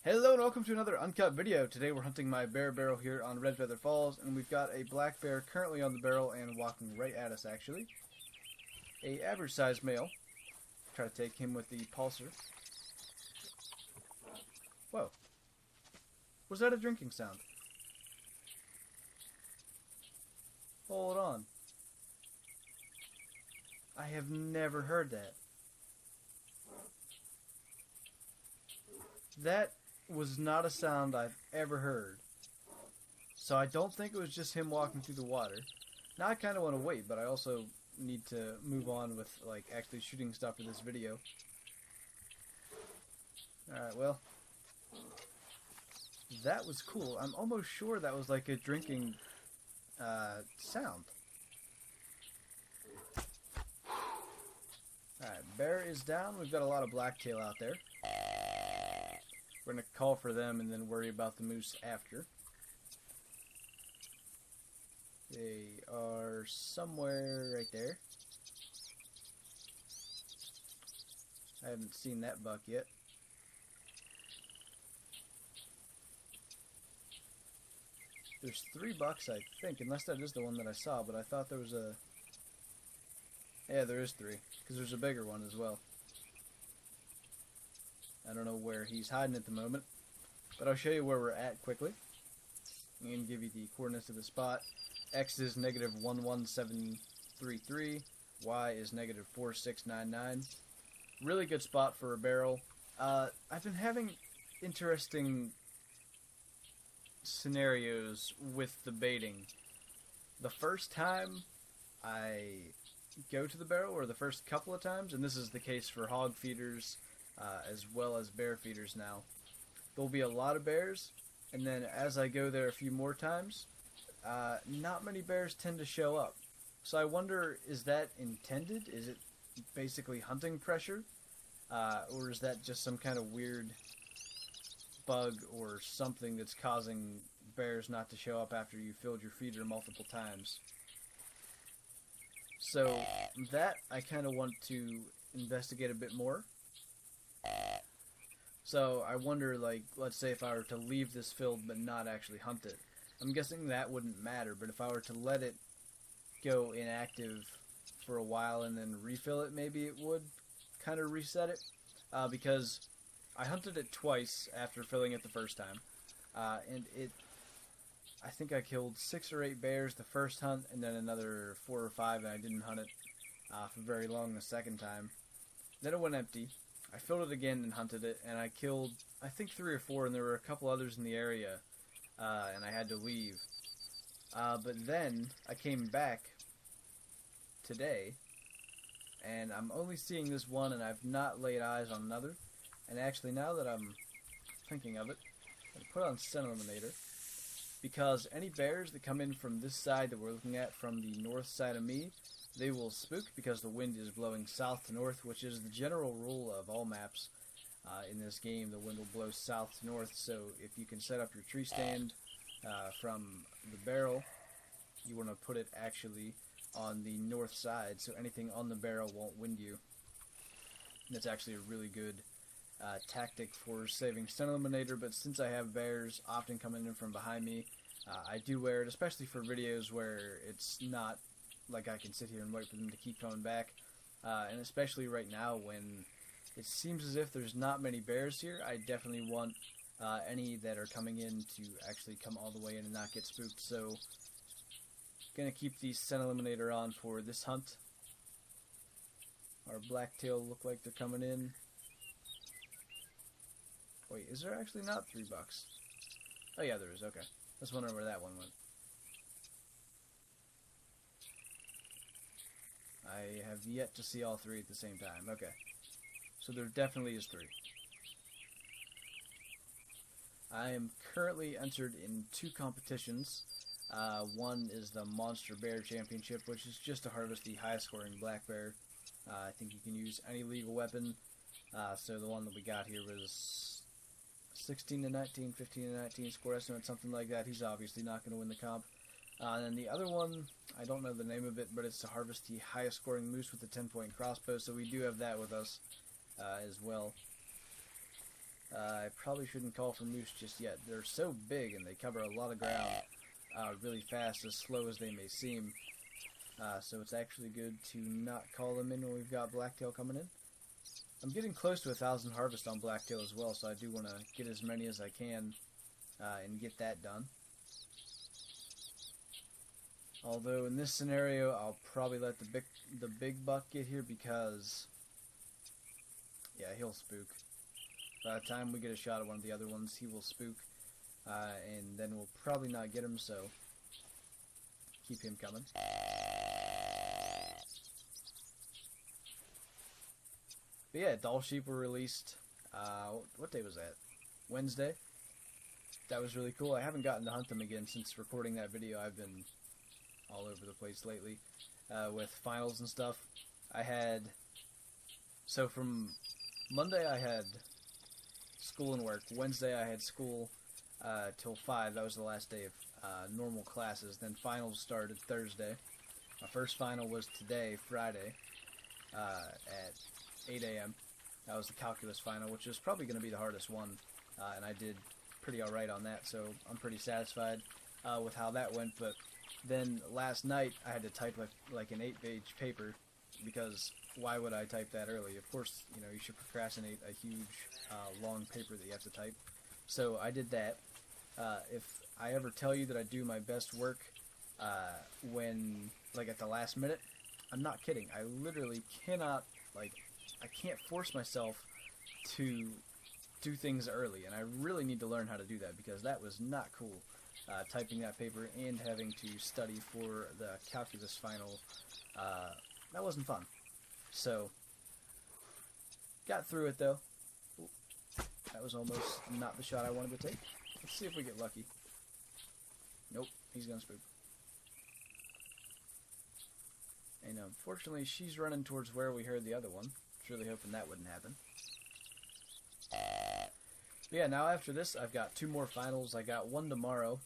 Hello and welcome to another Uncut video. Today we're hunting my bear barrel here on Redfeather Falls, and we've got a black bear currently on the barrel and walking right at us actually. A average sized male. Try to take him with the pulser. Whoa. Was that a drinking sound? Hold on. I have never heard that. That was not a sound I've ever heard. So I don't think it was just him walking through the water. Now I kind of want to wait, but I also need to move on with like actually shooting stuff for this video. Alright, well, that was cool. I'm almost sure that was like a drinking sound. Alright, bear is down. We've got a lot of blacktail out there. We're going to call for them and then worry about the moose after. They are somewhere right there. I haven't seen that buck yet. There's 3 bucks, I think, unless that is the one that I saw, but I thought there was a... Yeah, there is 3, because there's a bigger one as well. I don't know where he's hiding at the moment, but I'll show you where we're at quickly. I'm going to give you the coordinates of the spot. X is negative 11733, Y is negative 4699. Really good spot for a barrel. I've been having interesting scenarios with the baiting. The first time I go to the barrel, or the first couple of times, and this is the case for hog feeders, as well as bear feeders now. There'll be a lot of bears, and then as I go there a few more times, not many bears tend to show up. So I wonder, is that intended? Is it basically hunting pressure? Or is that just some kind of weird bug or something that's causing bears not to show up after you filled your feeder multiple times? So that I kind of want to investigate a bit more. So I wonder, like, let's say if I were to leave this filled but not actually hunt it. I'm guessing that wouldn't matter, but if I were to let it go inactive for a while and then refill it, maybe it would kind of reset it. Because I hunted it twice after filling it the first time. And I think I killed 6 or 8 bears the first hunt, and then another 4 or 5, and I didn't hunt it for very long the second time. Then it went empty. I filled it again and hunted it, and I killed, I think, 3 or 4, and there were a couple others in the area, and I had to leave. But then I came back today, and I'm only seeing this one, and I've not laid eyes on another. And actually, now that I'm thinking of it, I'm going to put on Scent Eliminator, because any bears that come in from this side that we're looking at, from the north side of me, they will spook because the wind is blowing south to north, which is the general rule of all maps in this game. The wind will blow south to north, so if you can set up your tree stand from the barrel, you want to put it actually on the north side, so anything on the barrel won't wind you. And that's actually a really good tactic for saving Scent Eliminator, but since I have bears often coming in from behind me, I do wear it, especially for videos where it's not like I can sit here and wait for them to keep coming back, and especially right now when it seems as if there's not many bears here. I definitely want any that are coming in to actually come all the way in and not get spooked, so gonna keep the Scent Eliminator on for this hunt. Our blacktail look like they're coming in. Wait, is there actually not 3 bucks? Oh yeah, there is, okay. I was wondering where that one went. I have yet to see all 3 at the same time. Okay. So there definitely is 3. I am currently entered in 2 competitions. One is the Monster Bear Championship, which is just to harvest the highest scoring black bear. I think you can use any legal weapon. So the one that we got here was 16 to 19, 15 to 19 score estimate, something like that. He's obviously not going to win the comp. And then the other one, I don't know the name of it, but it's to harvest the highest scoring moose with the 10-point crossbow, so we do have that with us as well. I probably shouldn't call for moose just yet. They're so big and they cover a lot of ground really fast, as slow as they may seem. So it's actually good to not call them in when we've got blacktail coming in. I'm getting close to 1,000 harvest on blacktail as well, so I do want to get as many as I can and get that done. Although in this scenario, I'll probably let the big buck get here because, yeah, he'll spook. By the time we get a shot at one of the other ones, he will spook, and then we'll probably not get him, so keep him coming. But yeah, doll sheep were released, what day was that? Wednesday? That was really cool. I haven't gotten to hunt them again since recording that video. I've been all over the place lately with finals and stuff. So from Monday I had school and work. Wednesday I had school till 5. That was the last day of normal classes. Then finals started Thursday. My first final was today, Friday, at 8 a.m. That was the calculus final, which is probably going to be the hardest one, and I did pretty alright on that, so I'm pretty satisfied with how that went. But then last night I had to type like an 8-page paper, because why would I type that early? Of course, you know, you should procrastinate a huge long paper that you have to type. So I did that. If I ever tell you that I do my best work when, like, at the last minute, I'm not kidding. I literally cannot, I can't force myself to do things early, and I really need to learn how to do that, because that was not cool. Typing that paper and having to study for the calculus final, that wasn't fun. So, got through it though. Ooh, that was almost not the shot I wanted to take. Let's see if we get lucky. Nope, he's gonna spook. And unfortunately, she's running towards where we heard the other one. I was really hoping that wouldn't happen. But yeah, now after this, I've got 2 more finals. I got one tomorrow.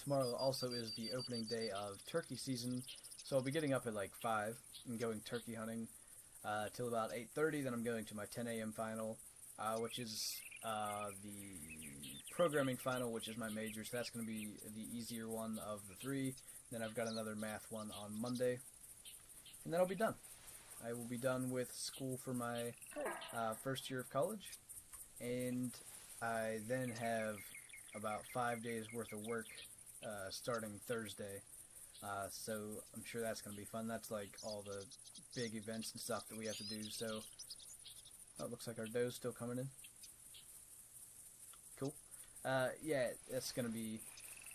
Tomorrow also is the opening day of turkey season, so I'll be getting up at like 5 and going turkey hunting till about 8:30. Then I'm going to my 10 a.m. final, which is the programming final, which is my major, so that's going to be the easier one of the 3. Then I've got another math one on Monday, and then I'll be done. I will be done with school for my first year of college, and I then have about 5 days worth of work starting Thursday, so I'm sure that's going to be fun. That's like all the big events and stuff that we have to do. So it looks like our doe's still coming in. Cool. Yeah, that's going to be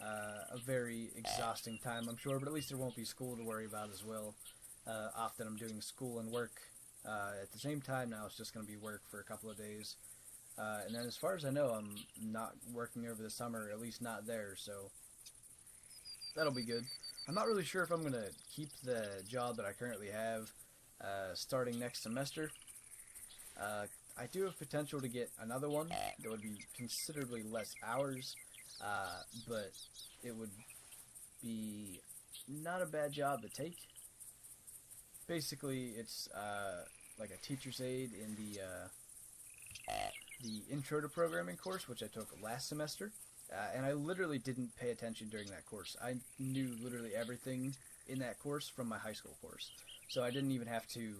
a very exhausting time, I'm sure, but at least there won't be school to worry about as well. Often I'm doing school and work at the same time now. It's just going to be work for a couple of days. And then as far as I know, I'm not working over the summer, at least not there, so that'll be good. I'm not really sure if I'm going to keep the job that I currently have starting next semester. I do have potential to get another one that would be considerably less hours, but it would be not a bad job to take. Basically, it's like a teacher's aide in the Intro to Programming course, which I took last semester, and I literally didn't pay attention during that course. I knew literally everything in that course from my high school course, so I didn't even have to,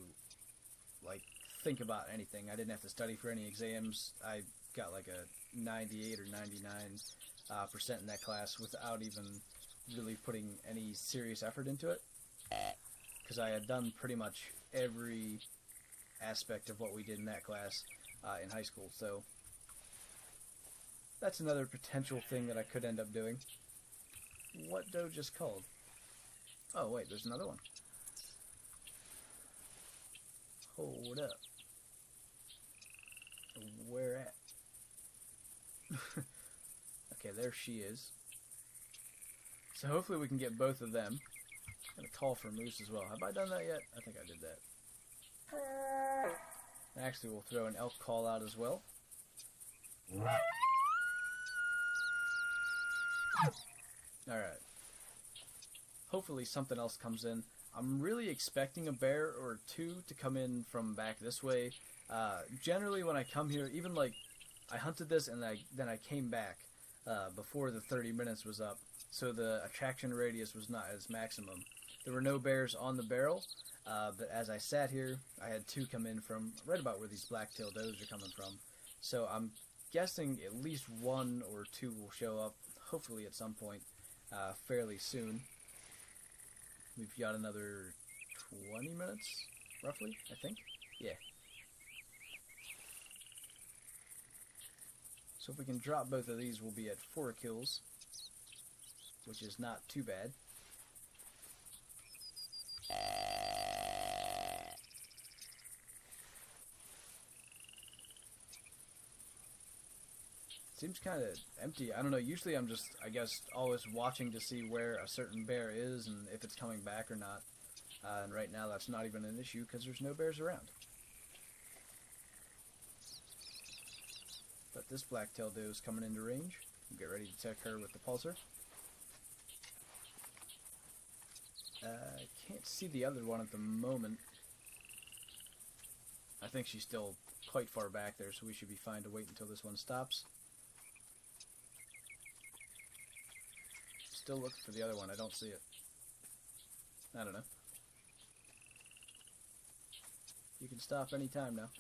like, think about anything. I didn't have to study for any exams. I got like a 98 or 99% in that class without even really putting any serious effort into it, because I had done pretty much every aspect of what we did in that class in high school. So that's another potential thing that I could end up doing. What doe just called? Oh wait, there's another one. Hold up. Where at? Okay, there she is. So hopefully we can get both of them. I'm gonna call for moose as well. Have I done that yet? I think I did that. Actually, we'll throw an elk call out as well. Alright. Hopefully something else comes in. I'm really expecting a bear or 2 to come in from back this way. Generally when I come here, even like I hunted this and then I came back before the 30 minutes was up, so the attraction radius was not as maximum. There were no bears on the barrel, but as I sat here, I had two come in from right about where these black-tailed does are coming from. So I'm guessing at least one or two will show up, hopefully at some point, fairly soon. We've got another 20 minutes, roughly, I think. Yeah. So if we can drop both of these, we'll be at 4 kills, which is not too bad. Seems kind of empty. I don't know, usually I'm just, I guess, always watching to see where a certain bear is and if it's coming back or not. And right now that's not even an issue because there's no bears around. But this black-tailed doe is coming into range. We'll get ready to check her with the pulsar. I can't see the other one at the moment. I think she's still quite far back there, so we should be fine to wait until this one stops. Still looking for the other one. I don't see it. I don't know. You can stop any time now.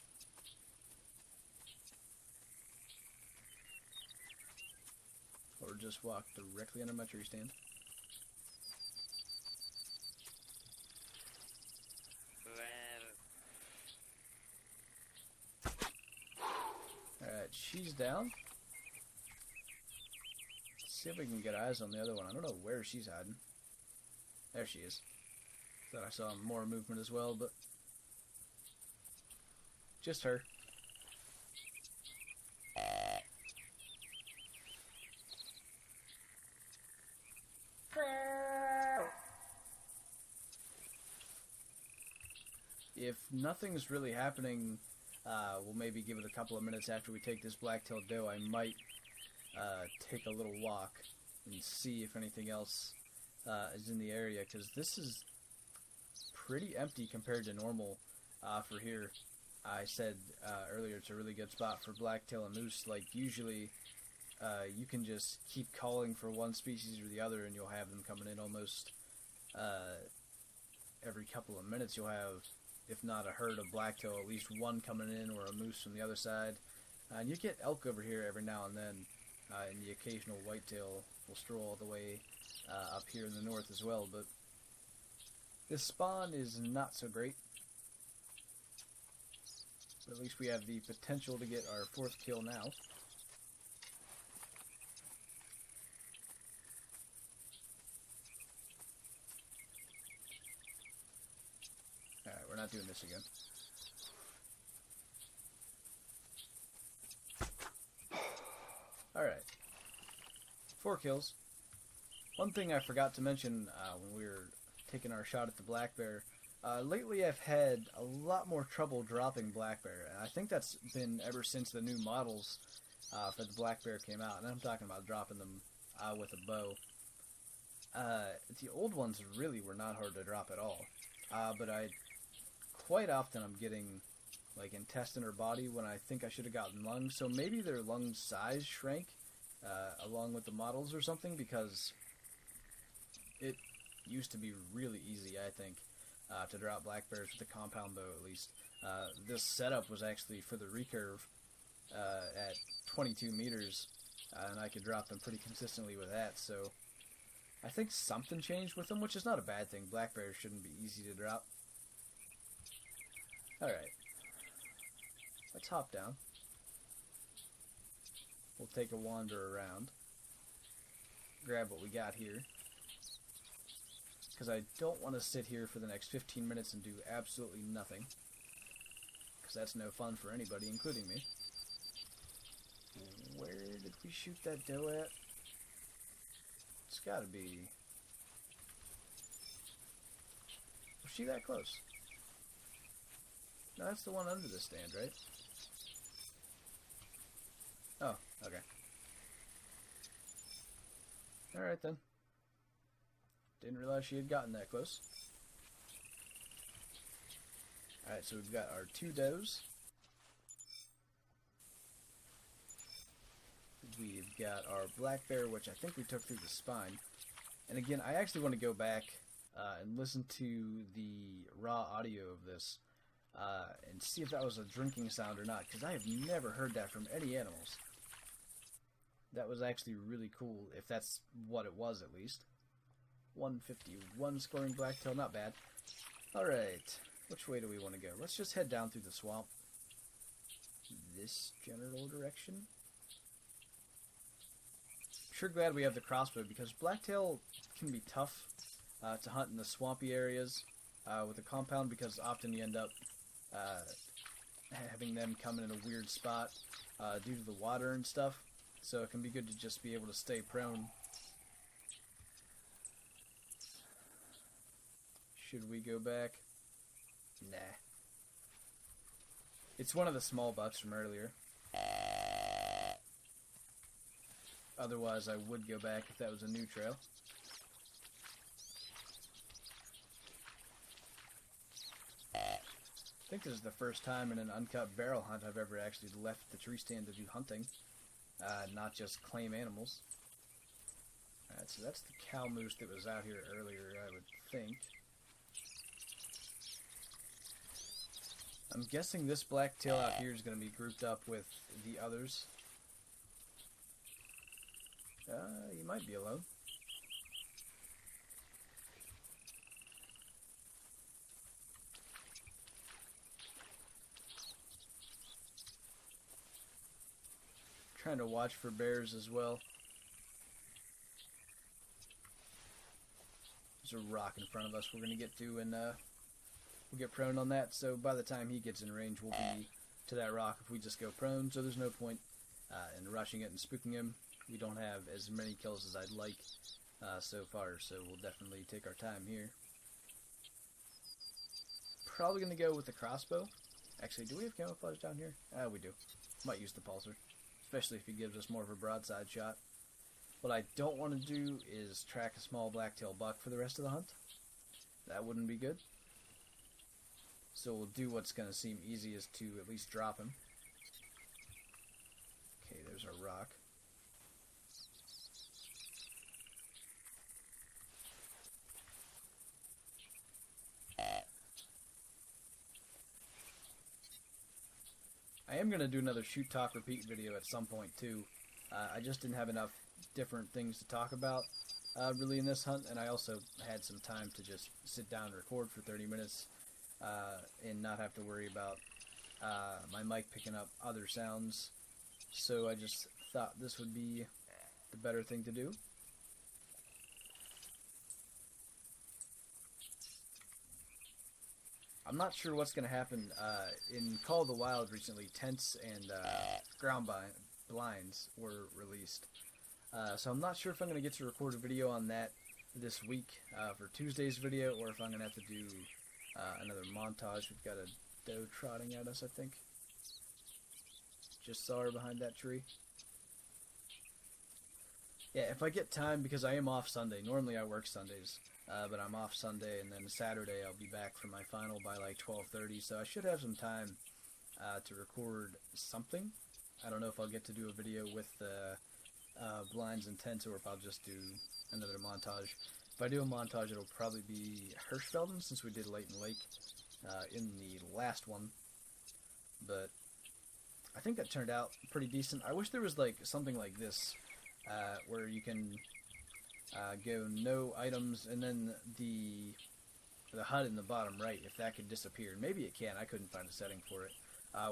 Or just walk directly under my tree stand. Alright, she's down. Let's see if we can get eyes on the other one. I don't know where she's hiding. There she is. Thought I saw more movement as well, but just her. If nothing's really happening, we'll maybe give it a couple of minutes after we take this black-tailed doe. I might take a little walk and see if anything else is in the area, because this is pretty empty compared to normal for here. I said earlier it's a really good spot for blacktail and moose. Like, usually you can just keep calling for one species or the other and you'll have them coming in almost every couple of minutes. You'll have, if not a herd of blacktail, at least one coming in, or a moose from the other side. And you get elk over here every now and then, and the occasional whitetail will stroll all the way up here in the north as well. But this spawn is not so great. But at least we have the potential to get our 4th kill now. Alright, we're not doing this again. Alright. 4 kills. One thing I forgot to mention when we were taking our shot at the black bear, lately I've had a lot more trouble dropping black bear, and I think that's been ever since the new models for the black bear came out, and I'm talking about dropping them with a bow. The old ones really were not hard to drop at all, but quite often I'm getting like intestine or body when I think I should have gotten lungs, so maybe their lung size shrank along with the models or something, because it used to be really easy, I think, to drop black bears with a compound bow at least. This setup was actually for the recurve at 22 meters, and I could drop them pretty consistently with that, so I think something changed with them, which is not a bad thing. Black bears shouldn't be easy to drop. Alright. Let's hop down. We'll take a wander around. Grab what we got here. Because I don't want to sit here for the next 15 minutes and do absolutely nothing. Because that's no fun for anybody, including me. Where did we shoot that doe at? It's gotta be... Was she that close? No, that's the one under the stand, right? Oh, okay. Alright then. Didn't realize she had gotten that close. Alright, so we've got our 2 does. we've got our black bear, which I think we took through the spine. And again, I actually want to go back and listen to the raw audio of this and see if that was a drinking sound or not, because I have never heard that from any animals. That was actually really cool, if that's what it was at least. 151 scoring blacktail, not bad. Alright, which way do we want to go? Let's just head down through the swamp. This general direction. Sure glad we have the crossbow, because blacktail can be tough to hunt in the swampy areas with a compound, because often you end up having them come in a weird spot due to the water and stuff. So it can be good to just be able to stay prone. Should we go back? Nah. It's one of the small bucks from earlier. Otherwise, I would go back if that was a new trail. I think this is the first time in an uncut barrel hunt I've ever actually left the tree stand to do hunting. Not just claim animals. Alright, so that's the cow moose that was out here earlier, I would think. I'm guessing this blacktail out here is going to be grouped up with the others. You might be alone. Trying to watch for bears as well. There's a rock in front of us we're going to get to, and we'll get prone on that, so by the time he gets in range we'll be to that rock if we just go prone, so there's no point in rushing it and spooking him. We don't have as many kills as I'd like so far, so we'll definitely take our time here. Probably going to go with the crossbow. Actually, do we have camouflage down here? We do. Might use the pulsar, especially if he gives us more of a broadside shot. What I don't want to do is track a small blacktail buck for the rest of the hunt. That wouldn't be good. So we'll do what's going to seem easiest to at least drop him. Okay, there's our rock. I am going to do another shoot, talk, repeat video at some point too. I just didn't have enough different things to talk about really in this hunt, and I also had some time to just sit down and record for 30 minutes and not have to worry about my mic picking up other sounds. So I just thought this would be the better thing to do. I'm not sure what's going to happen. In Call of the Wild recently, tents and ground blinds were released. So I'm not sure if I'm going to get to record a video on that this week for Tuesday's video, or if I'm going to have to do another montage. We've got a doe trotting at us, I think. Just saw her behind that tree. Yeah, if I get time, because I am off Sunday. Normally I work Sundays. But I'm off Sunday, and then Saturday I'll be back for my final by like 12:30, so I should have some time to record something. I don't know if I'll get to do a video with the blinds and tents, or if I'll just do another montage. If I do a montage, it'll probably be Hirschfelden, since we did Leighton Lake in the last one. But I think that turned out pretty decent. I wish there was like something like this, where you can go no items, and then the HUD in the bottom right, if that could disappear. Maybe it can. I couldn't find a setting for it,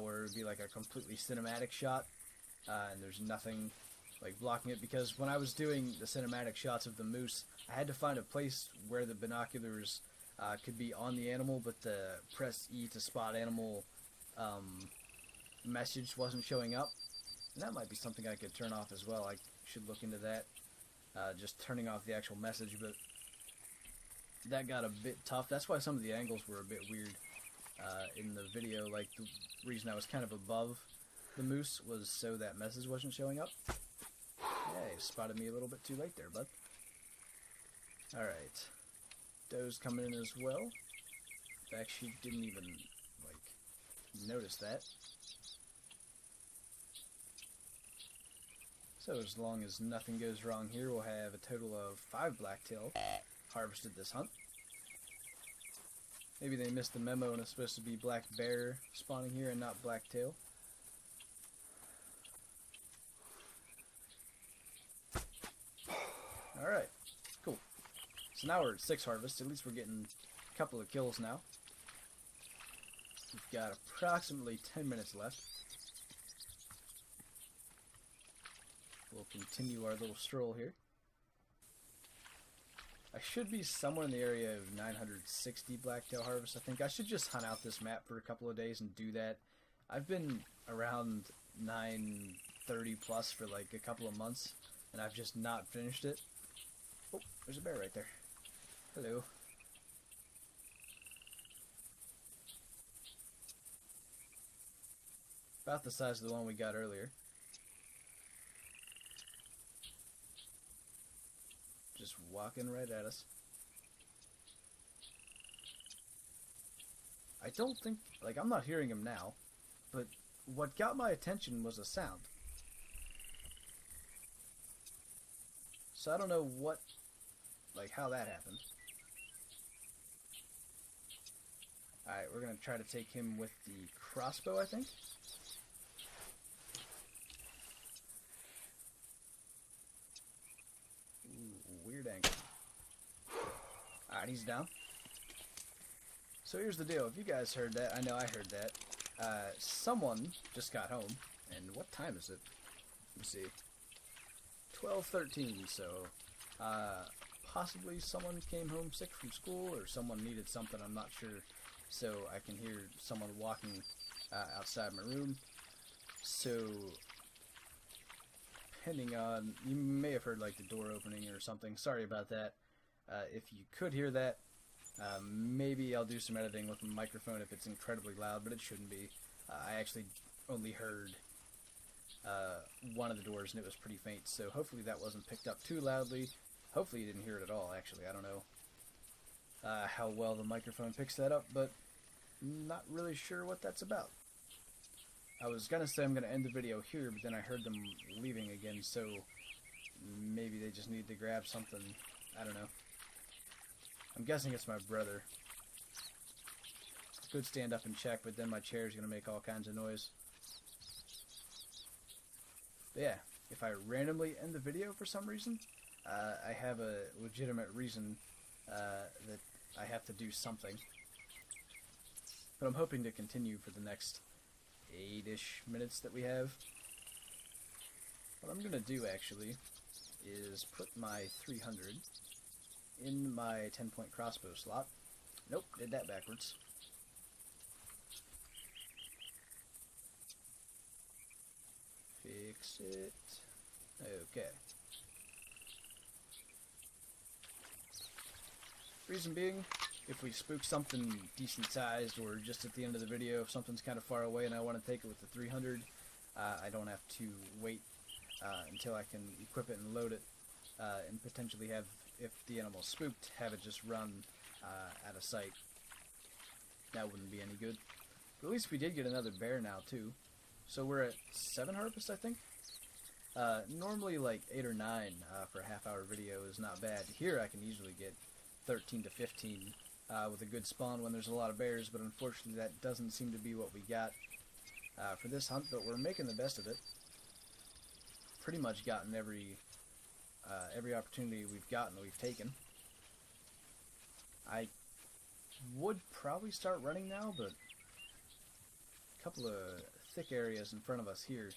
where it would be like a completely cinematic shot, and there's nothing like blocking it, because when I was doing the cinematic shots of the moose, I had to find a place where the binoculars could be on the animal, but the press E to spot animal message wasn't showing up, and that might be something I could turn off as well. I should look into that. Just turning off the actual message, but that got a bit tough. That's why some of the angles were a bit weird in the video. Like, the reason I was kind of above the moose was so that message wasn't showing up. Yeah, you spotted me a little bit too late there, bud. Alright. Doe's coming in as well. In fact, she didn't even, like, notice that. So as long as nothing goes wrong here, we'll have a total of 5 blacktail harvested this hunt. Maybe they missed the memo and it's supposed to be black bear spawning here and not blacktail. Alright, cool. So now we're at 6 harvests. At least we're getting a couple of kills now. We've got approximately 10 minutes left. We'll continue our little stroll here. I should be somewhere in the area of 960 blacktail harvest. I think I should just hunt out this map for a couple of days and do that. I've been around 930 plus for like a couple of months, and I've just not finished it. Oh, there's a bear right there. Hello. About the size of the one we got earlier. Just walking right at us. I don't think, like, I'm not hearing him now, but what got my attention was a sound. So I don't know what, like, how that happened. Alright, we're gonna try to take him with the crossbow, I think. Weird angle. Alright, he's down. So here's the deal. If you guys heard that, I know I heard that. Someone just got home. And what time is it? Let me see. 12:13, so possibly someone came home sick from school or someone needed something, I'm not sure. So I can hear someone walking outside my room. So depending on, you may have heard like the door opening or something. Sorry about that. If you could hear that, maybe I'll do some editing with my microphone if it's incredibly loud, but it shouldn't be. I actually only heard one of the doors and it was pretty faint, so hopefully that wasn't picked up too loudly. Hopefully you didn't hear it at all, actually. I don't know how well the microphone picks that up, but not really sure what that's about. I was gonna say I'm gonna end the video here, but then I heard them leaving again, so maybe they just need to grab something. I don't know. I'm guessing it's my brother. I could stand up and check, but then my chair's gonna make all kinds of noise. But yeah, if I randomly end the video for some reason, I have a legitimate reason that I have to do something. But I'm hoping to continue for the next 8-ish minutes that we have. What I'm gonna do actually is put my 300 in my 10-point crossbow slot. Nope, did that backwards. Fix it. Okay. Reason being, if we spook something decent sized or just at the end of the video, if something's kind of far away and I want to take it with the 300, I don't have to wait until I can equip it and load it and potentially have, if the animal's spooked, have it just run out of sight. That wouldn't be any good. But at least we did get another bear now too. So we're at 7 harvests, I think. Normally like 8 or 9 for a half-hour video is not bad. Here I can easily get 13 to 15 with a good spawn when there's a lot of bears, but unfortunately that doesn't seem to be what we got for this hunt, but we're making the best of it. Pretty much gotten every opportunity we've gotten, we've taken. I would probably start running now, but a couple of thick areas in front of us here,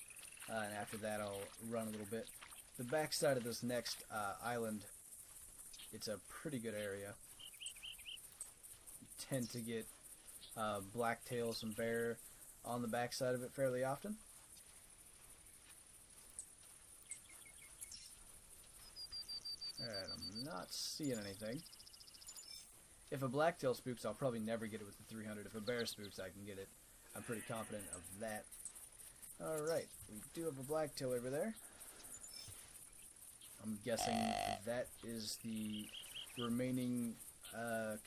and after that I'll run a little bit. The backside of this next island, it's a pretty good area. You tend to get blacktails and bear on the backside of it fairly often. Alright, I'm not seeing anything. If a blacktail spooks, I'll probably never get it with the 300. If a bear spooks, I can get it. I'm pretty confident of that. Alright, we do have a blacktail over there. I'm guessing that is the remaining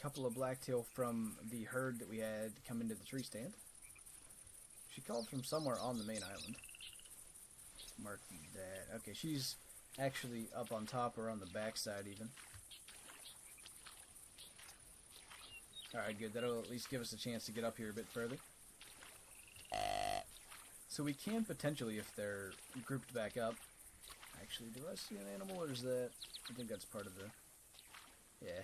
couple of blacktail from the herd that we had come into the tree stand. She called from somewhere on the main island. mark that. Okay, she's actually up on top or on the back side even. Alright, good. That'll at least give us a chance to get up here a bit further. So we can potentially, if they're grouped back up... Actually, do I see an animal, or is that... I think that's part of the... Yeah.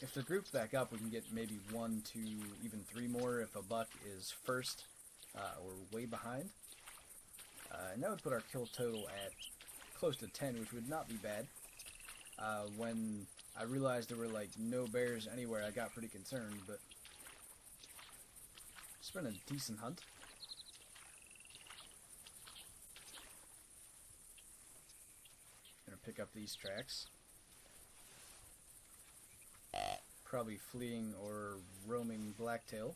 If they're grouped back up, we can get maybe 1, 2, even 3 more if a buck is first or way behind. And that would put our kill total at close to 10, which would not be bad. When I realized there were like no bears anywhere, I got pretty concerned, but it's been a decent hunt. Gonna pick up these tracks. Probably fleeing or roaming blacktail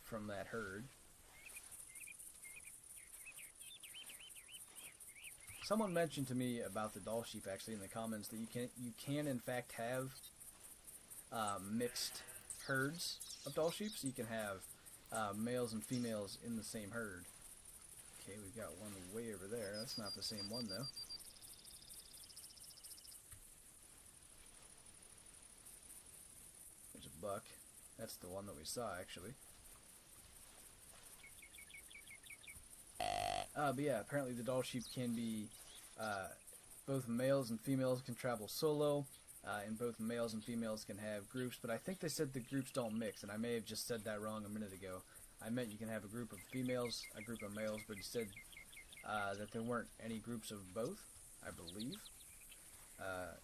from that herd. Someone mentioned to me about the doll sheep actually in the comments that you can in fact have mixed herds of doll sheep, so you can have males and females in the same herd. Okay, we've got one way over there. That's not the same one though. There's a buck. That's the one that we saw actually. But yeah, apparently the doll sheep can be, both males and females can travel solo, and both males and females can have groups, but I think they said the groups don't mix, and I may have just said that wrong a minute ago. I meant you can have a group of females, a group of males, but he said that there weren't any groups of both, I believe.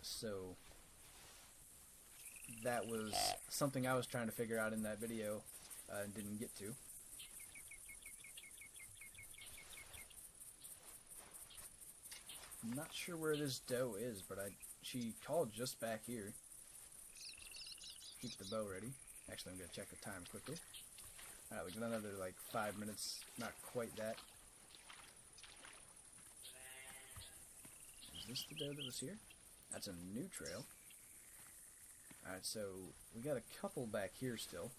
So that was something I was trying to figure out in that video and didn't get to. I'm not sure where this doe is, but she called just back here. Keep the bow ready. Actually, I'm going to check the time quickly. Alright, we got another like 5 minutes. Not quite that. Is this the doe that was here? That's a new trail. Alright, so we got a couple back here still.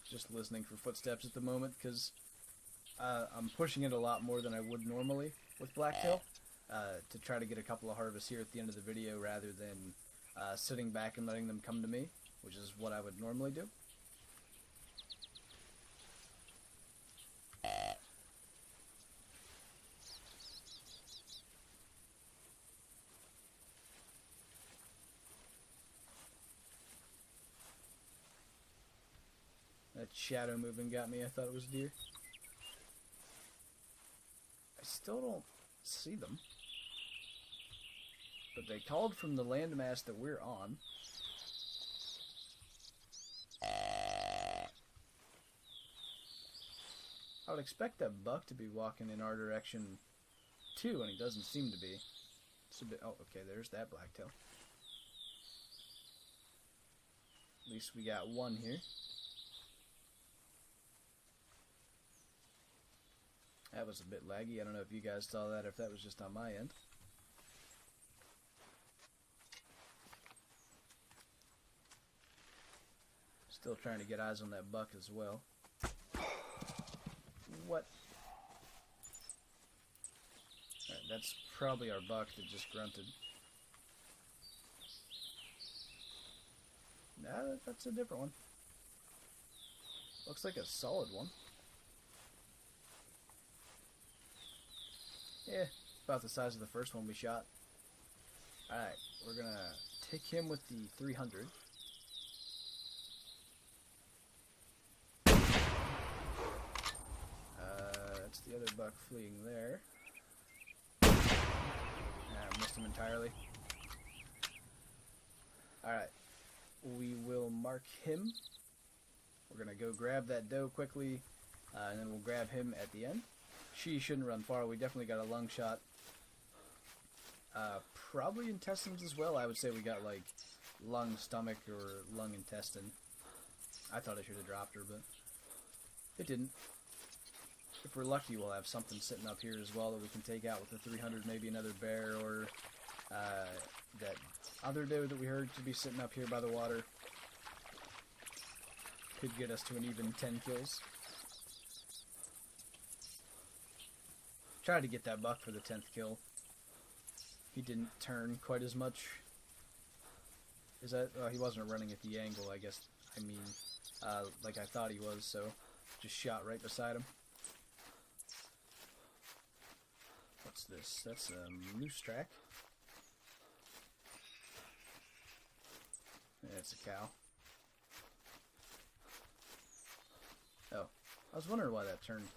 Just listening for footsteps at the moment because I'm pushing it a lot more than I would normally with blacktail to try to get a couple of harvests here at the end of the video rather than sitting back and letting them come to me, which is what I would normally do. That shadow movement got me. I thought it was deer. I still don't see them. But they called from the landmass that we're on. I would expect that buck to be walking in our direction too, and he doesn't seem to be. It's a bit. Oh, okay, there's that blacktail. At least we got one here. That was a bit laggy. I don't know if you guys saw that or if that was just on my end. Still trying to get eyes on that buck as well. What? Alright, that's probably our buck that just grunted. Nah, that's a different one. Looks like a solid one. Yeah, about the size of the first one we shot. Alright, we're gonna take him with the 300. That's the other buck fleeing there. I missed him entirely. Alright, we will mark him. We're gonna go grab that doe quickly, and then we'll grab him at the end. She shouldn't run far. We definitely got a lung shot. Probably intestines as well. I would say we got like lung, stomach, or lung intestine. I thought I should have dropped her, but it didn't. if we're lucky, we'll have something sitting up here as well that we can take out with the 300, maybe another bear, or that other doe that we heard to be sitting up here by the water. Could get us to an even 10 kills. Tried to get that buck for the 10th kill. He didn't turn quite as much. Is that... he wasn't running at the angle, I guess. I mean, like I thought he was, so just shot right beside him. What's this? That's a moose track. Yeah, it's a cow. Oh, I was wondering why that turned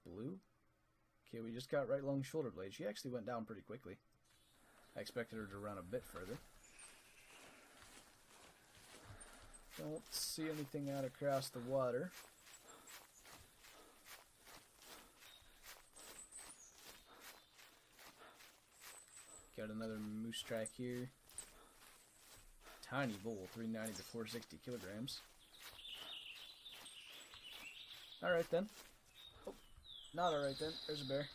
blue. Okay, we just got right along shoulder blade. She actually went down pretty quickly. I expected her to run a bit further. Don't see anything out across the water. Got another moose track here. Tiny bull, 390 to 460 kilograms. Alright then. Oh, not alright then. There's a bear.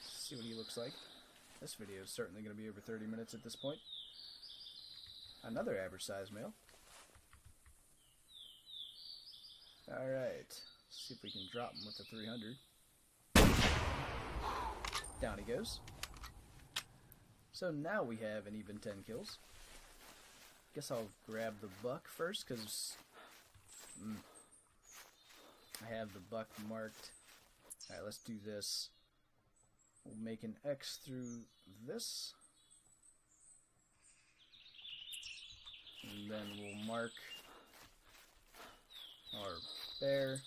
Let's see what he looks like. This video is certainly going to be over 30 minutes at this point. Another average size male. Alright. See if we can drop him with the 300. Down he goes. So now we have an even 10 kills. Guess I'll grab the buck first, because I have the buck marked. Alright, let's do this. We'll make an X through this. And then we'll mark our bear.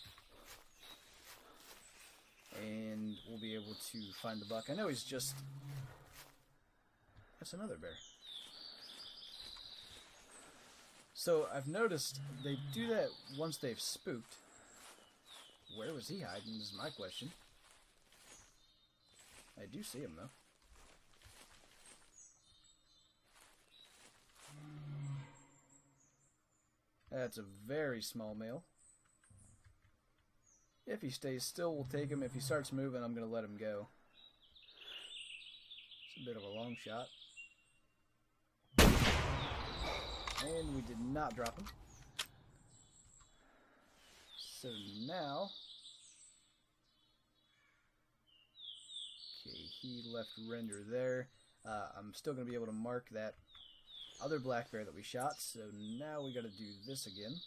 And we'll be able to find the buck. I know he's just... That's another bear. So I've noticed they do that once they've spooked. Where was he hiding is my question. I do see him though. That's a very small male. If he stays still, we'll take him. If he starts moving, I'm going to let him go. It's a bit of a long shot. And we did not drop him. So now... Okay, he left render there. I'm still going to be able to mark that other black bear that we shot. So now we got to do this again.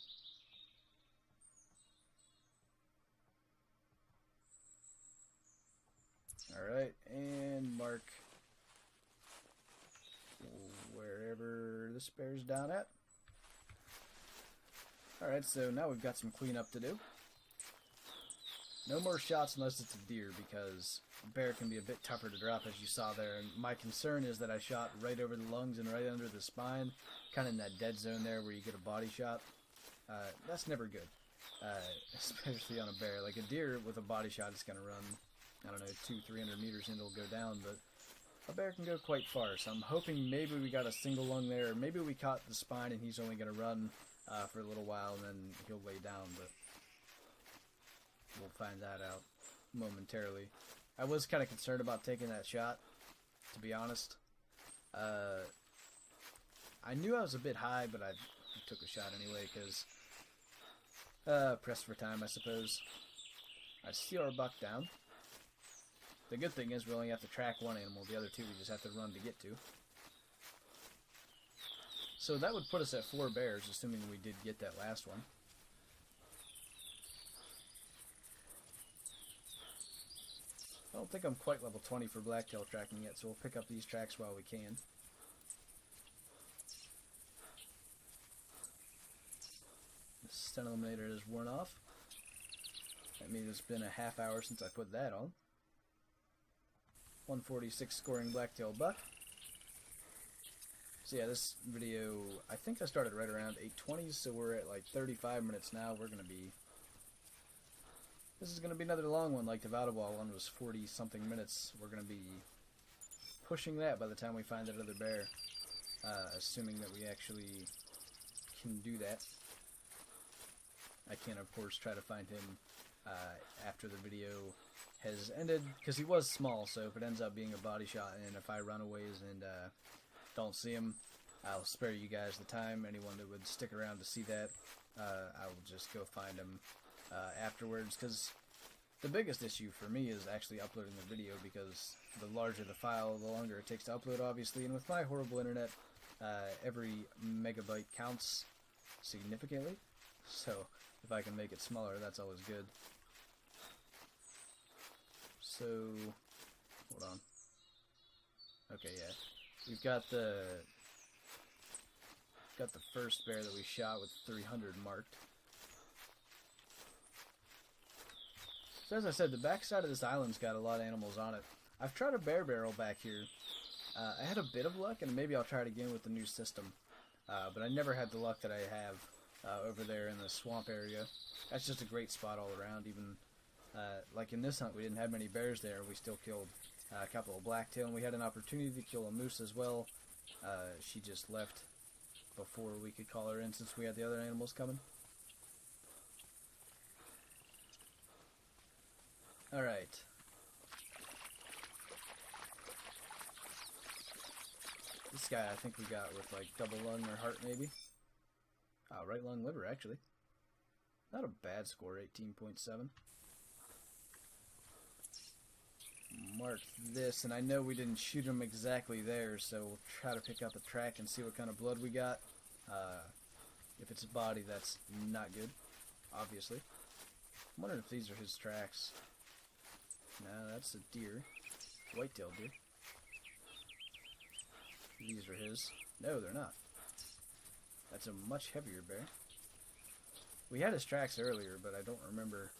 Alright, and mark wherever this bear's down at. Alright, so now we've got some cleanup to do. No more shots unless it's a deer, because a bear can be a bit tougher to drop, as you saw there. And my concern is that I shot right over the lungs and right under the spine, kind of in that dead zone there where you get a body shot. That's never good, especially on a bear. Like a deer with a body shot is going to run, I don't know, 200-300 meters and it'll go down, but a bear can go quite far. So I'm hoping maybe we got a single lung there, or maybe we caught the spine and he's only going to run for a little while and then he'll lay down, but we'll find that out momentarily. I was kind of concerned about taking that shot, to be honest. I knew I was a bit high, but I took a shot anyway, because pressed for time, I suppose. I see our buck down. The good thing is we only have to track one animal. The other two we just have to run to get to. So that would put us at 4 bears, assuming we did get that last one. I don't think I'm quite level 20 for blacktail tracking yet, so we'll pick up these tracks while we can. The stun eliminator has worn off. That means it's been a half hour since I put that on. 146 scoring blacktail buck. So yeah, this video, I think I started right around 8:20, so we're at like 35 minutes now. We're going to be... This is going to be another long one, like the Vaudeville one was 40-something minutes. We're going to be pushing that by the time we find that other bear, assuming that we actually can do that. I can, of course, try to find him after the video has ended, because he was small, so if it ends up being a body shot, and if I run away and don't see him, I'll spare you guys the time. Anyone that would stick around to see that, I will just go find him afterwards, because the biggest issue for me is actually uploading the video, because the larger the file, the longer it takes to upload, obviously, and with my horrible internet, every megabyte counts significantly, so if I can make it smaller, that's always good. So, hold on. Okay, yeah. We've got the first bear that we shot with 300 marked. So as I said, the backside of this island's got a lot of animals on it. I've tried a bear barrel back here. I had a bit of luck, and maybe I'll try it again with the new system. But I never had the luck that I have over there in the swamp area. That's just a great spot all around. Even like in this hunt, we didn't have many bears there. We still killed a couple of blacktail, and we had an opportunity to kill a moose as well. She just left before we could call her in, since we had the other animals coming. Alright. This guy I think we got with like double lung or heart maybe. Oh, right lung liver actually. Not a bad score, 18.7. Mark this, and I know we didn't shoot him exactly there, so we'll try to pick up a track and see what kind of blood we got. If it's a body, that's not good, obviously. I'm wondering if these are his tracks. No, that's a deer. White-tailed deer. These are his. No, they're not. That's a much heavier bear. We had his tracks earlier, but I don't remember.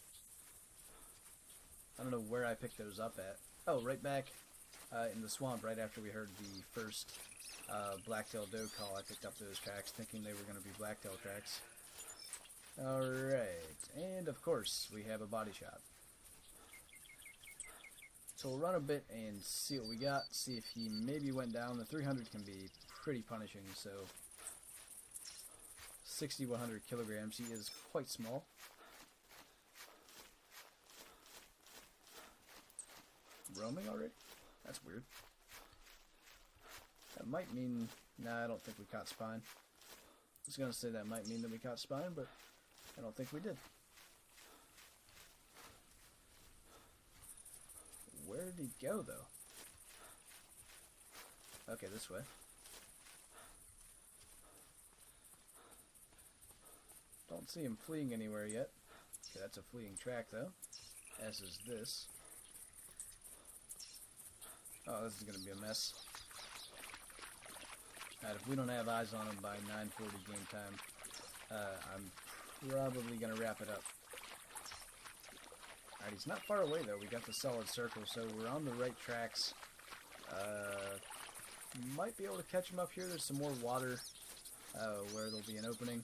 I don't know where I picked those up at. Oh, right back in the swamp, right after we heard the first blacktail doe call, I picked up those tracks, thinking they were going to be blacktail tracks. Alright, and of course, we have a body shot. So we'll run a bit and see what we got, see if he maybe went down. The 300 can be pretty punishing, so 6,100 kilograms, he is quite small. Roaming already? That's weird. That might mean... Nah, I don't think we caught spine. I was going to say that might mean that we caught spine, but I don't think we did. Where did he go, though? Okay, this way. Don't see him fleeing anywhere yet. Okay, that's a fleeing track, though. As is this. Oh, this is going to be a mess. Alright, if we don't have eyes on him by 9:40 game time, I'm probably going to wrap it up. Alright, he's not far away though. We got the solid circle, so we're on the right tracks. Might be able to catch him up here. There's some more water where there'll be an opening.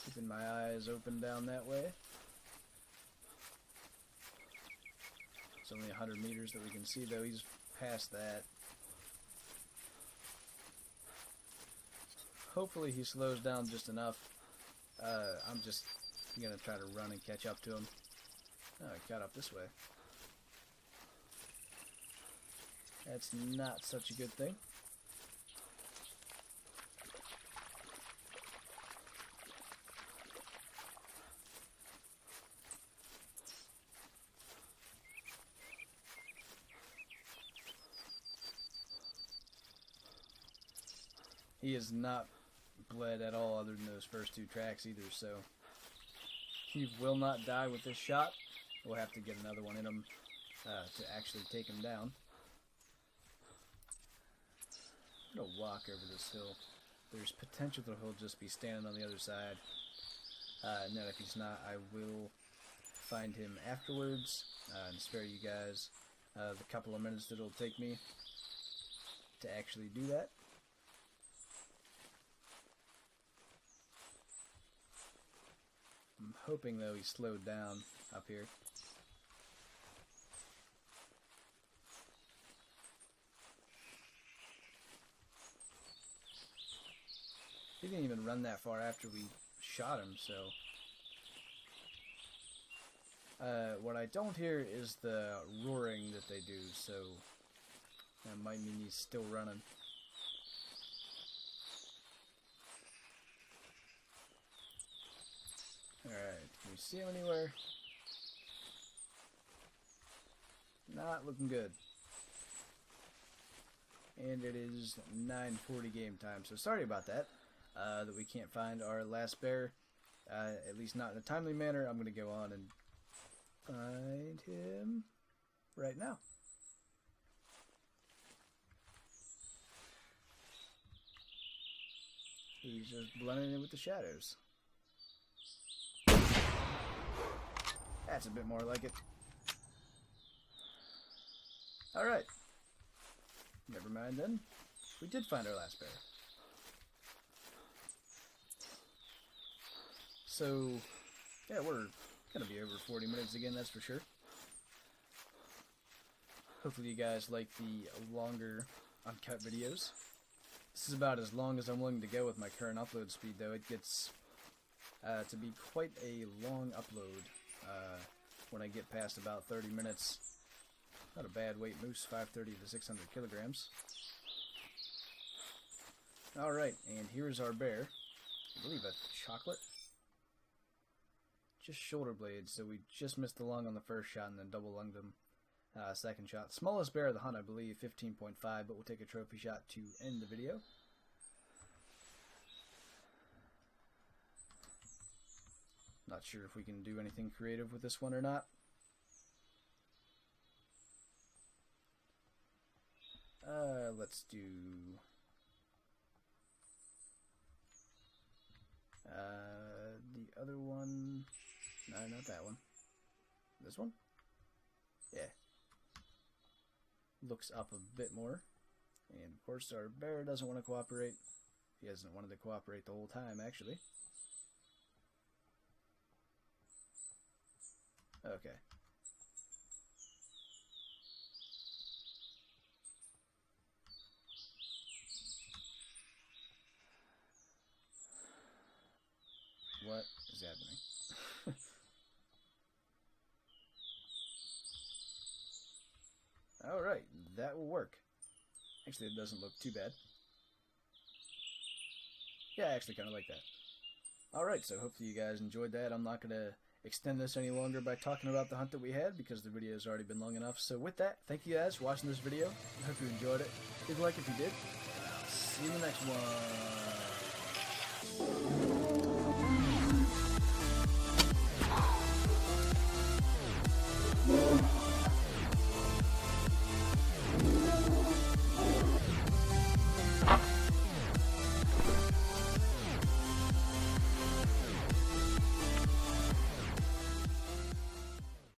Keeping my eyes open down that way. It's only 100 meters that we can see though. He's past that. Hopefully he slows down just enough. I'm just gonna try to run and catch up to him. Oh, I got up this way. That's not such a good thing. He is not bled at all other than those first two tracks either, so he will not die with this shot. We'll have to get another one in him to actually take him down. I'm going to walk over this hill. There's potential that he'll just be standing on the other side. And then if he's not, I will find him afterwards and spare you guys the couple of minutes that it'll take me to actually do that. I'm hoping, though, he slowed down up here. He didn't even run that far after we shot him, so... what I don't hear is the roaring that they do, so... that might mean he's still running. Alright, can we see him anywhere? Not looking good. And it is 9:40 game time, so sorry about that. That we can't find our last bear. At least not in a timely manner. I'm going to go on and find him right now. He's just blending in with the shadows. That's a bit more like it. Alright. Never mind then. We did find our last bear. So, yeah, we're gonna be over 40 minutes again, that's for sure. Hopefully you guys like the longer uncut videos. This is about as long as I'm willing to go with my current upload speed, though. It gets to be quite a long upload when I get past about 30 minutes. Not a bad weight moose, 530 to 600 kilograms. Alright, and here's our bear. I believe a chocolate. Just shoulder blades, so we just missed the lung on the first shot and then double lunged him second shot. Smallest bear of the hunt, I believe, 15.5, but we'll take a trophy shot to end the video. Not sure if we can do anything creative with this one or not. Let's do the other one. No, not that one. This one? Yeah. Looks up a bit more. And of course our bear doesn't want to cooperate. He hasn't wanted to cooperate the whole time, actually. Okay. What is happening? Alright, that will work. Actually, it doesn't look too bad. Yeah, I actually kind of like that. Alright, so hopefully you guys enjoyed that. I'm not going to extend this any longer by talking about the hunt that we had because the video has already been long enough. So with that, thank you guys for watching this video. I hope you enjoyed it. Leave a like if you did. See you in the next one.